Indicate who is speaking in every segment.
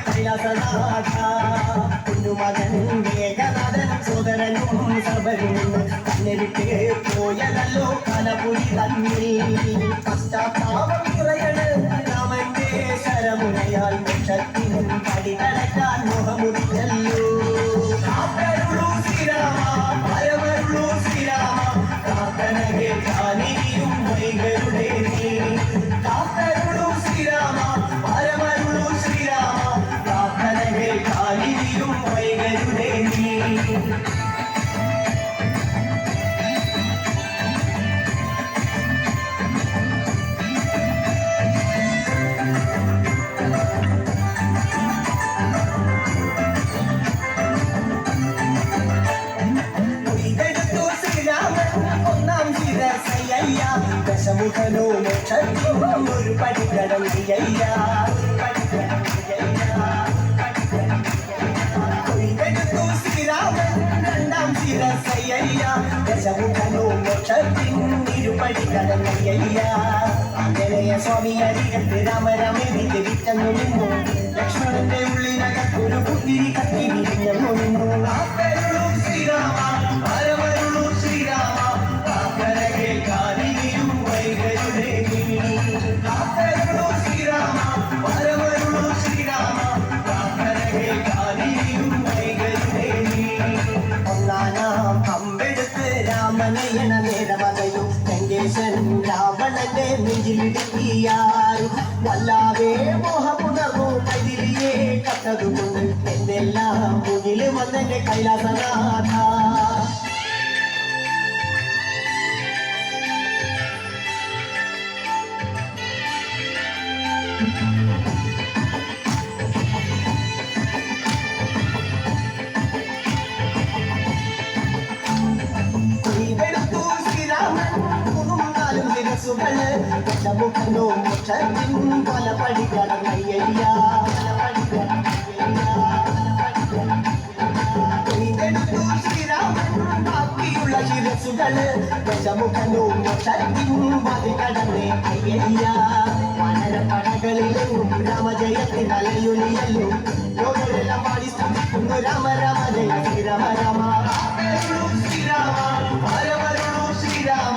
Speaker 1: കൈലാസനാഥ കുഞ്ഞുമകൻ മേഘനാഥൻ സോദരനും സർവനും തന്നെ വിട്ട് പോയതല്ലോ കലപുരി തന്നിൽ പശ്ചാത്താപം നിറയണ് രാമന്റെ ശരമുനയാൽ മോക്ഷത്തിനും പടി കടക്കാൻ മോഹമുടിച്ചല്ലോ കാത്തരുളൂ ശ്രീരാമ പരമരുളൂ ശ്രീരാമ പ്രാർത്ഥന കേൾക്കാനിരിയും വൈകളുടെ കാത്തരുളൂ ശ്രീരാമ പരമരുളൂ ശ്രീരാമ പ്രാർത്ഥന കേൾക്കാനിരിയും വൈകളുടെ ദശമുഖനോ മോക്ഷത്തിനും ഒരു പടിക്കടം കൊയ്തെടുത്തു ശ്രീരാമൻ രണ്ടാം ശിരസയ്യ ദശമുഖനോ മോക്ഷത്തിനും ഇരുപടിക്കടം ആഞ്ജനേയ സ്വാമി അരികത്ത് രാമരാമേരി വിറ്റന്നു നിന്നു ലക്ഷ്മണന്റെ ഉള്ളിനകത്തൊരു പുത്തിരി കത്തി വിരിഞ്ഞു നിന്നു ശ്രീരാമ പരമരുളൂ ശ്രീരാമ രാമനയണ നേരമതയോ ലങ്കേശൻ രാവണന്റെ നെഞ്ചിലിടുക്കിയായി വല്ലാതെ മോഹമുണർന്നു കൈതിരിയെ കത്തതുകൊണ്ട് എന്തെല്ലാം മുന്നിൽ വന്നെന്റെ കൈലാസനാഥ ദശമുഖനോ മോക്ഷത്തിൻ പല പടിക്കടങ്ങയ്യ ശ്രീരാമൻ ബാക്കിയുള്ള ശിരസുകള് ദശമുഖനോ മോക്ഷത്തിൻ പതികടന്നേ അയ്യയ്യ വാനരപ്പടകളിലും രാമജയത്തിൻ അലയൊലിയല്ലോ ലോകരെല്ലാം പാടി സ്തുതിക്കുന്നു രാമ രാമ ജയ ശ്രീരാമ രാമ ശ്രീരാമ പരമരുളൂ ശ്രീരാമ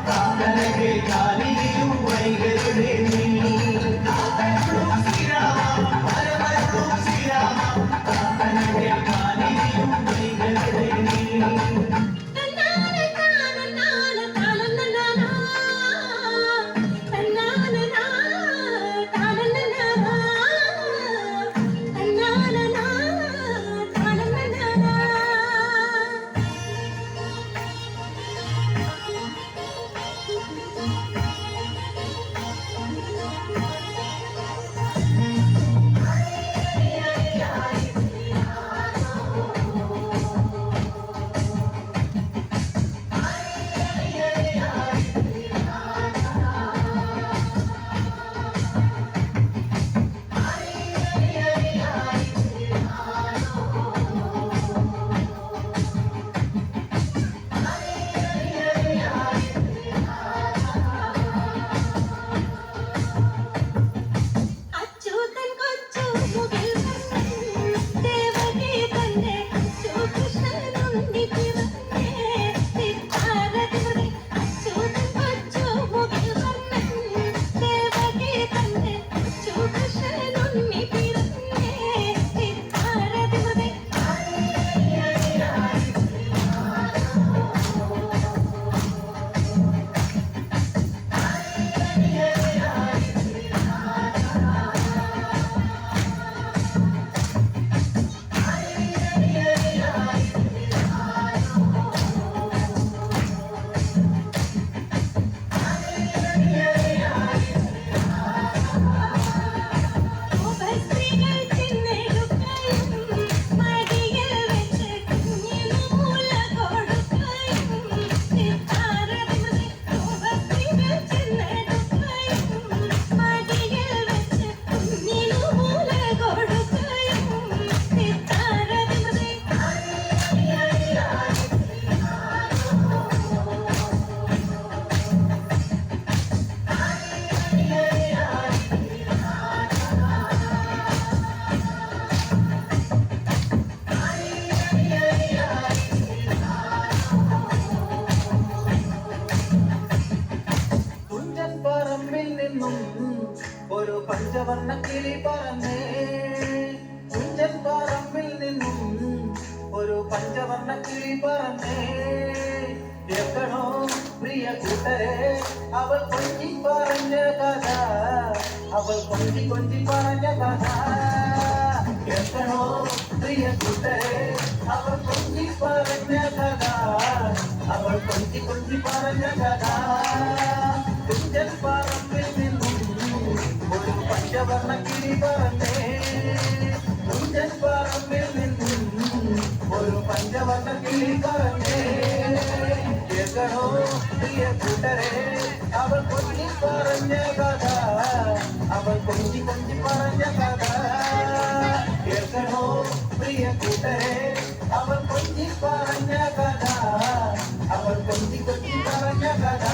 Speaker 1: പ്രാർത്ഥന കേൾക്കാനിരിയും വൈകളുടെ ശ്രീരാമ പരമരുളൂ ശ്രീരാമ പ്രാർത്ഥന കേൾക്കാനിരിയും വൈകളുടെ
Speaker 2: നിന്നും ഒരു പഞ്ചവർണ്ണ കിളി പറന്നേ. കുഞ്ചൻ പറമ്പിൽ നിന്നും ഒരു പഞ്ചവർണ്ണ കിളി പറന്നേ. കേൾക്കണോ പ്രിയ കൂട്ടരെ അവൾ കൊഞ്ചി പറഞ്ഞ കഥ, അവൾ കൊഞ്ചി കൊഞ്ചി പറഞ്ഞ കഥ. കേൾക്കണോ പ്രിയ കൂട്ടരെ അവൾ കൊഞ്ചി പറഞ്ഞ കഥ, അവൾ കൊഞ്ചി കൊഞ്ചി പറഞ്ഞ കഥ. കുഞ്ചൻ പറമ്പിൽ നിന്നും ഒരു പഞ്ചവർണ്ണ കിളി പറന്നേ. കുഞ്ചൻ പറമ്പിൽ നിന്നും ഒരു പഞ്ചവർണ്ണ കിളി പറന്നേ. കേൾക്കണോ പ്രിയ കൂട്ടരെ അവൾ കൊഞ്ചി പറഞ്ഞ കഥ, അവൾ കൊഞ്ചി കൊഞ്ചി പറഞ്ഞ കഥ. കേൾക്കണോ പ്രിയ കൂട്ടരെ അവൾ കൊഞ്ചി പറഞ്ഞ കഥ, അവൾ കൊഞ്ചി കൊഞ്ചി പറഞ്ഞ കഥ.